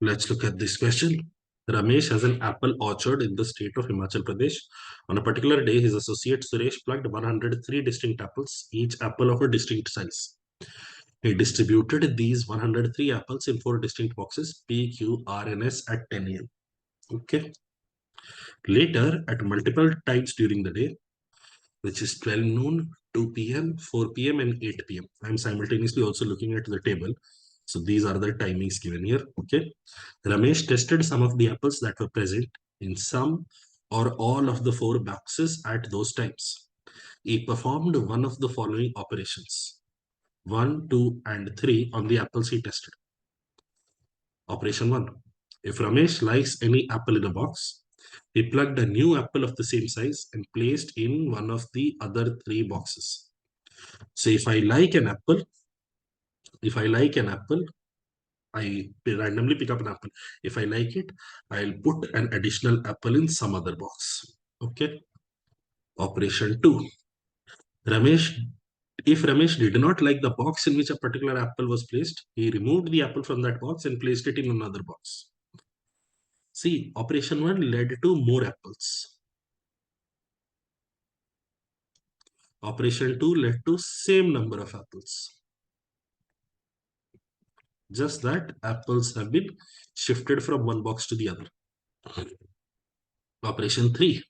Let's look at this question. Ramesh has an apple orchard in the state of Himachal Pradesh. On a particular day, his associate Suresh plucked 103 distinct apples, each apple of a distinct size. He distributed these 103 apples in 4 distinct boxes, P, Q, R, and S at 10 a.m. Okay. Later, at multiple times during the day, which is 12 noon, 2 p.m., 4 p.m., and 8 p.m. I'm simultaneously also looking at the table. So these are the timings given here. Okay. Ramesh tested some of the apples that were present in some or all of the 4 boxes at those times. He performed one of the following operations: 1, 2, and 3 on the apples he tested. Operation 1. If Ramesh likes any apple in a box, he plugged a new apple of the same size and placed in one of the other 3 boxes. So if I like an apple, I randomly pick up an apple. If I like it, I'll put an additional apple in some other box. Okay. Operation 2. If Ramesh did not like the box in which a particular apple was placed, he removed the apple from that box and placed it in another box. See, operation 1 led to more apples. Operation 2 led to same number of apples. Just that apples have been shifted from one box to the other. Operation 3.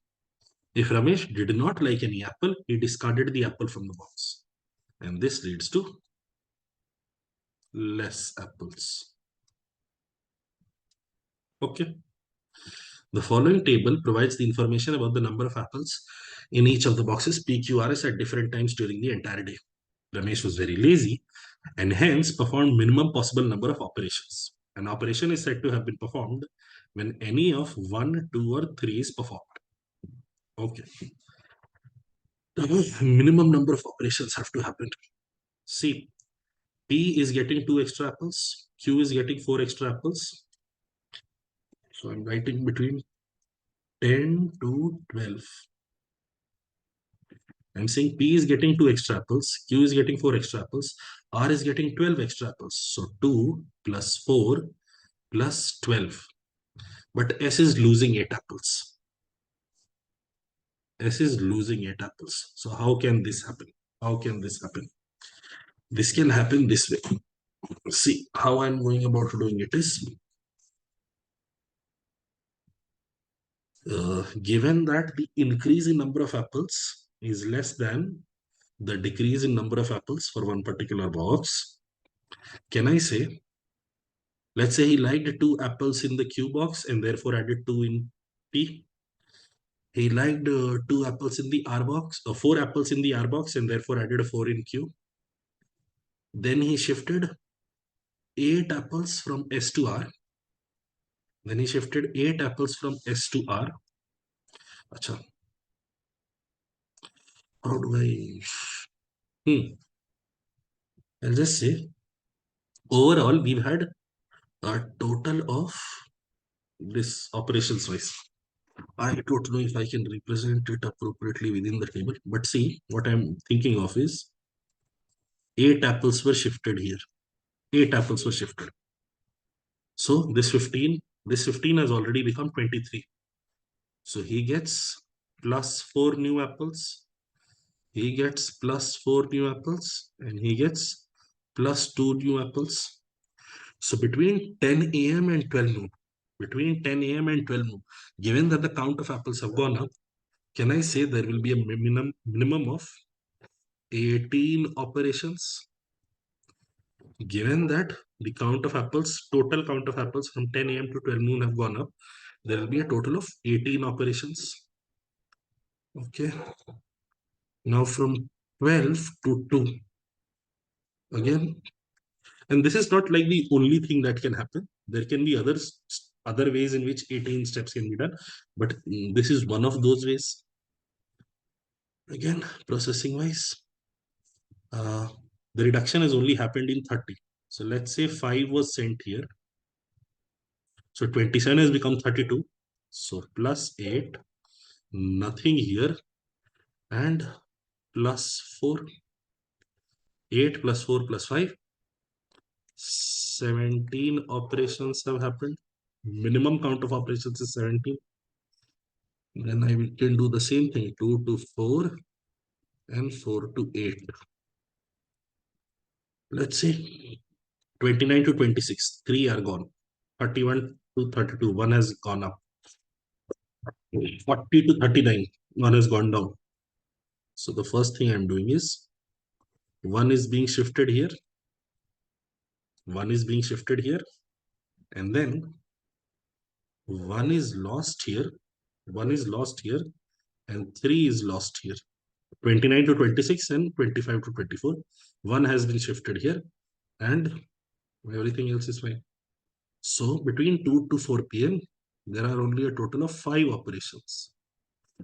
If Ramesh did not like any apple, he discarded the apple from the box. And this leads to less apples. Okay. The following table provides the information about the number of apples in each of the boxes PQRS at different times during the entire day. Ramesh was very lazy and hence performed minimum possible number of operations. An operation is said to have been performed when any of 1, 2, or 3 is performed. Okay. The minimum number of operations have to happen. See, P is getting 2 extra apples, Q is getting 4 extra apples. So I'm writing between 10 to 12. I'm saying P is getting 2 extra apples, Q is getting 4 extra apples, R is getting 12 extra apples. So 2 plus 4 plus 12. But S is losing 8 apples. S is losing 8 apples. So how can this happen? How can this happen? This can happen this way. See, how I'm going about doing it is, given that the increase in number of apples is less than the decrease in number of apples for one particular box, can I say, let's say he liked 2 apples in the Q box and therefore added 2 in P. He liked 2 apples in the R box, 4 apples in the R box and therefore added 4 in Q. Then he shifted 8 apples from S to R. Then he shifted 8 apples from S to R. Achha. How do I... I'll just say, overall, we've had a total of this operations wise. I don't know if I can represent it appropriately within the table, but see, what I'm thinking of is 8 apples were shifted here. 8 apples were shifted. So this 15 has already become 23. So he gets plus 4 new apples. He gets plus 4 new apples and he gets plus 2 new apples. So between 10 a.m. and 12 noon, given that the count of apples have gone up, can I say there will be a minimum of 18 operations? Given that the total count of apples from 10 a.m. to 12 noon have gone up, there will be a total of 18 operations. Okay. Now from 12 to 2, again, and this is not like the only thing that can happen. There can be other ways in which 18 steps can be done, but this is one of those ways. Again, processing wise, the reduction has only happened in 30. So let's say 5 was sent here. So 27 has become 32. So plus 8, nothing here, and plus 4. 8 plus 4 plus 5. 17 operations have happened. Minimum count of operations is 17. Then I can do the same thing, 2 to 4 and 4 to 8. Let's see, 29 to 26, 3 are gone. 31 to 32, 1 has gone up. 40 to 39, 1 has gone down. So the first thing I'm doing is 1 is being shifted here, 1 is being shifted here, and then 1 is lost here, 1 is lost here, and 3 is lost here. 29 to 26 and 25 to 24. 1 has been shifted here, and everything else is fine. So between 2 to 4 p.m., there are only a total of 5 operations.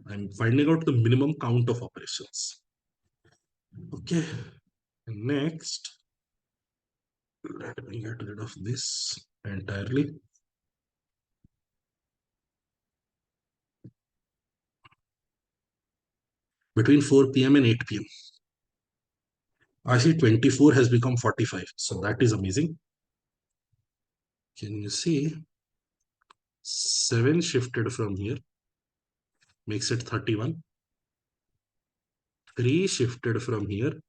I'm finding out the minimum count of operations. Okay, next, let me get rid of this entirely. Between 4 p.m. and 8 p.m. I see 24 has become 45. So that is amazing. Can you see? 7 shifted from here, makes it 31. 3 shifted from here.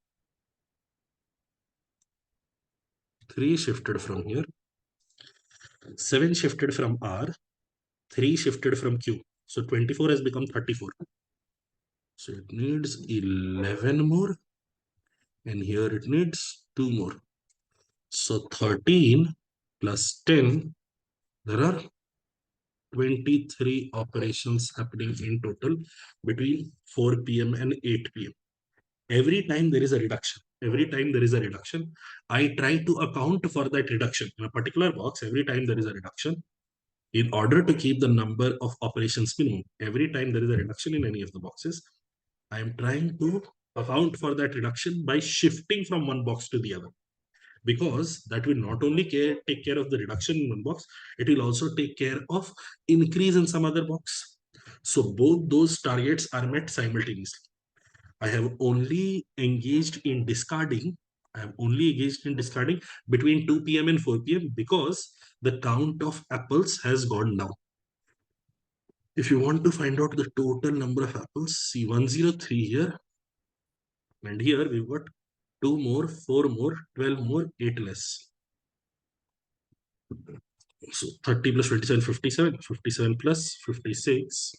3 shifted from here. 7 shifted from R. 3 shifted from Q. So 24 has become 34. So it needs 11 more. And here it needs 2 more. So 13 plus 10, there are 23 operations happening in total between 4 p.m. and 8 p.m. Every time there is a reduction, I try to account for that reduction in a particular box. Every time there is a reduction, in order to keep the number of operations minimum, every time there is a reduction in any of the boxes, I am trying to account for that reduction by shifting from one box to the other. Because that will not only take care of the reduction in one box, it will also take care of increase in some other box. So both those targets are met simultaneously. I have only engaged in discarding. Between 2 p.m. and 4 p.m. because the count of apples has gone down. If you want to find out the total number of apples, see 103 here. And here we've got 2 more, 4 more, 12 more, 8 less. So 30 plus 27, 57. 57 plus 56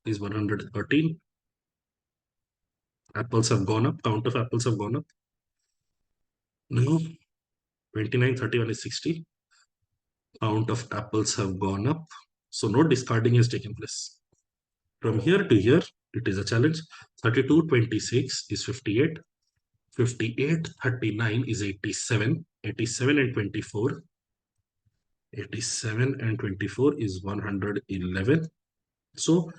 is 113. Apples have gone up. Count of apples have gone up. Now 29, 31 is 60. Count of apples have gone up. So no discarding has taken place. From here to here, it is a challenge. 32, 26 is 58. 58, 39 is 87. 87 and 24. 87 and 24 is 111. So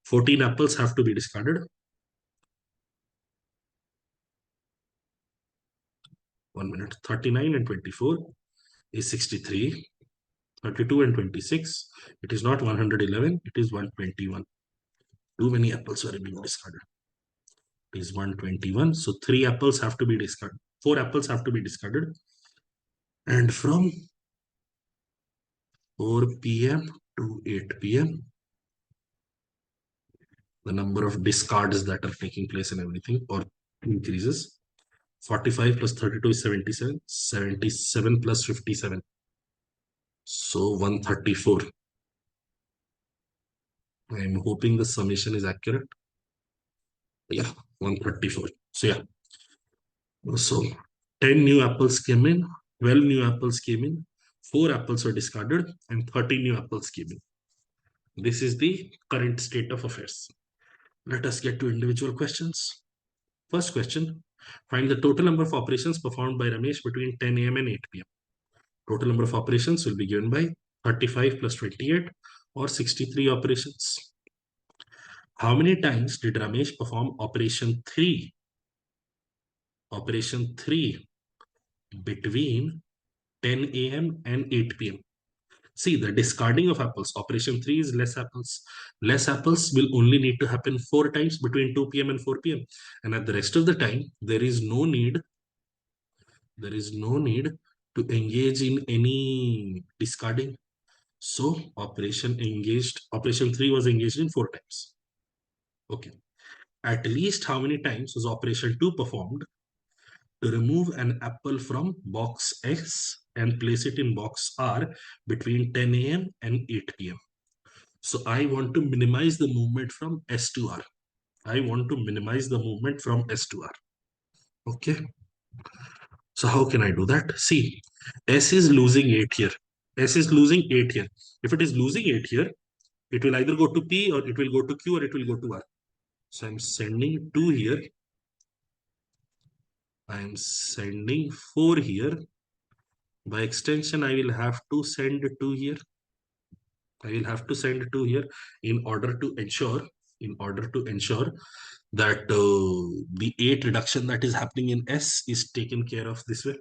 14 apples have to be discarded. 1 minute. 39 and 24 is 63. 32 and 26, it is not 111, it is 121. Too many apples are being discarded. It is 121. So 3 apples have to be discarded. 4 apples have to be discarded. And from 4 p.m. to 8 p.m., the number of discards that are taking place and everything or increases. 45 plus 32 is 77. 77 plus 57. So 134. I am hoping the summation is accurate. Yeah, 134. So yeah. So 10 new apples came in, 12 new apples came in, 4 apples were discarded, and 30 new apples came in. This is the current state of affairs. Let us get to individual questions. First question, find the total number of operations performed by Ramesh between 10 a.m. and 8 p.m. Total number of operations will be given by 35 plus 28 or 63 operations. How many times did Ramesh perform operation 3? Operation 3 between 10 a.m. and 8 p.m. See, the discarding of apples. Operation 3 is less apples. Less apples will only need to happen 4 times between 2 p.m. and 4 p.m. And at the rest of the time, there is no need to engage in any discarding. So operation 3 was engaged in 4 times. Okay. At least how many times was operation 2 performed to remove an apple from box S and place it in box R between 10 a.m. and 8 p.m. So I want to minimize the movement from S to R. I want to minimize the movement from S to R. Okay. So how can I do that? See, S is losing 8 here. S is losing 8 here. If it is losing 8 here, it will either go to P or it will go to Q or it will go to R. So I'm sending 2 here. I'm sending 4 here. By extension, I will have to send 2 here. I will have to send 2 here in order to ensure that the 8 reduction that is happening in S is taken care of this way.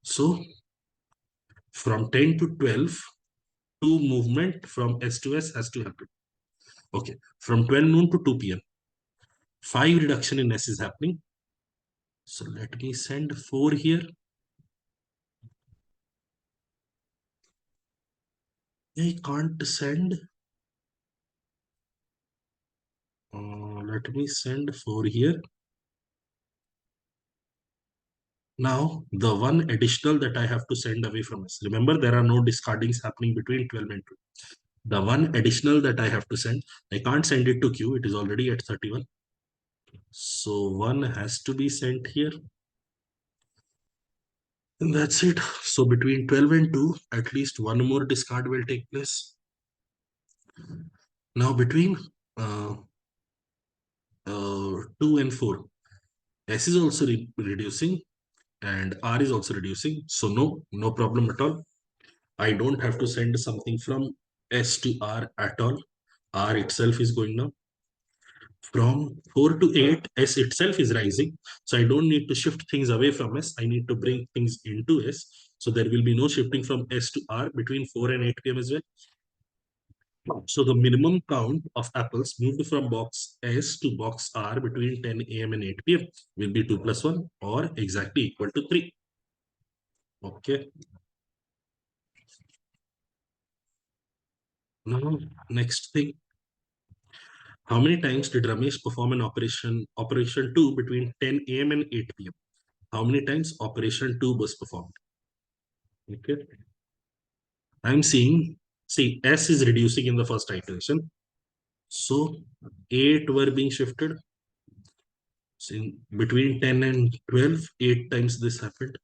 So from 10 to 12, 2 movement from S to S has to happen. Okay, from 12 noon to 2 p.m. 5 reduction in S is happening. So let me send 4 here. I can't send. Let me send 4 here. Now, the one additional that I have to send away from S. Remember, there are no discardings happening between 12 and 2. The one additional that I have to send, I can't send it to Q. It is already at 31. So 1 has to be sent here. And that's it. So between 12 and 2, at least one more discard will take place. Now between 2 and 4, S is also reducing and R is also reducing. So no problem at all. I don't have to send something from S to R at all. R itself is going down. From 4 to 8, S itself is rising. So I don't need to shift things away from S. I need to bring things into S. So there will be no shifting from S to R between 4 and 8 p.m. as well. So the minimum count of apples moved from box S to box R between 10 a.m. and 8 p.m. will be 2 plus 1 or exactly equal to 3. Okay. Now, next thing. How many times did Ramesh perform an operation 2 between 10 a.m. and 8 p.m.? How many times operation 2 was performed? Okay. I'm seeing, see, S is reducing in the first iteration. So 8 were being shifted. So in between 10 and 12, 8 times this happened.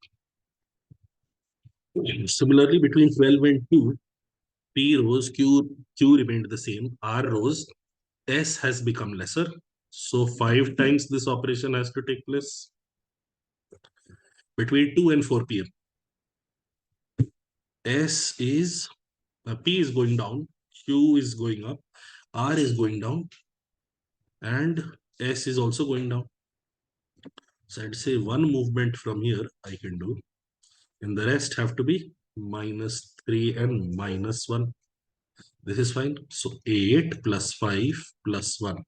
Similarly, between 12 and 2, P rose, Q remained the same, R rose, S has become lesser. So 5 times this operation has to take place. Between 2 and 4 p.m. P is going down, Q is going up, R is going down, and S is also going down. So I'd say one movement from here I can do, and the rest have to be -3 and -1. This is fine. So 8 plus 5 plus 1.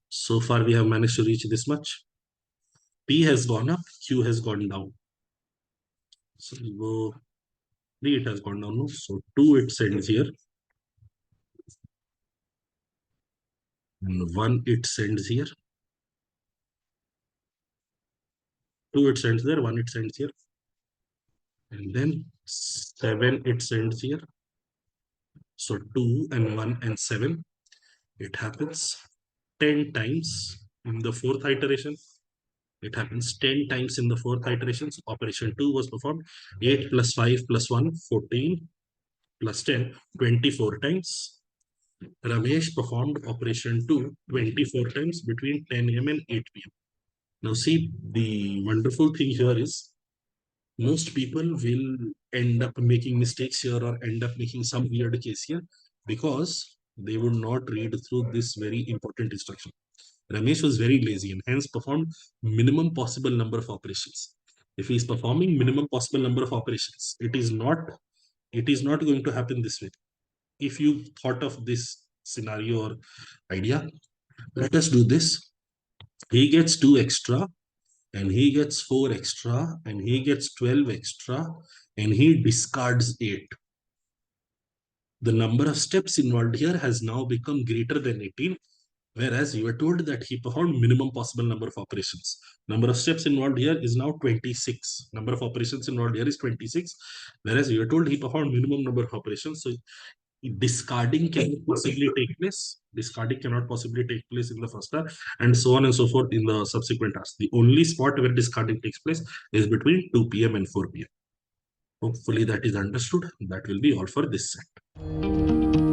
So far we have managed to reach this much. P has gone up, Q has gone down. So we go 3, it has gone down. No? So 2 it sends here, and 1 it sends here. 2 it sends there, 1 it sends here. And then 7 it sends here. So 2 and 1 and 7. It happens 10 times in the fourth iteration. It happens 10 times in the fourth iteration. So operation 2 was performed. 8 plus 5 plus 1, 14 plus 10, 24 times. Ramesh performed operation 2 24 times between 10 a.m. and 8 p.m. Now see, the wonderful thing here is most people will end up making mistakes here or end up making some weird case here because they would not read through this very important instruction. Ramesh was very lazy and hence performed minimum possible number of operations. If he is performing minimum possible number of operations, it is not going to happen this way. If you thought of this scenario or idea, let us do this. He gets 2 extra and he gets 4 extra and he gets 12 extra and he discards 8. The number of steps involved here has now become greater than 18, whereas you were told that he performed minimum possible number of operations. Number of steps involved here is now 26. Number of operations involved here is 26, whereas you were told he performed minimum number of operations. So discarding cannot possibly take place. Discarding cannot possibly take place in the first task, and so on and so forth in the subsequent tasks. The only spot where discarding takes place is between 2 p.m. and 4 p.m. Hopefully that is understood. That will be all for this set.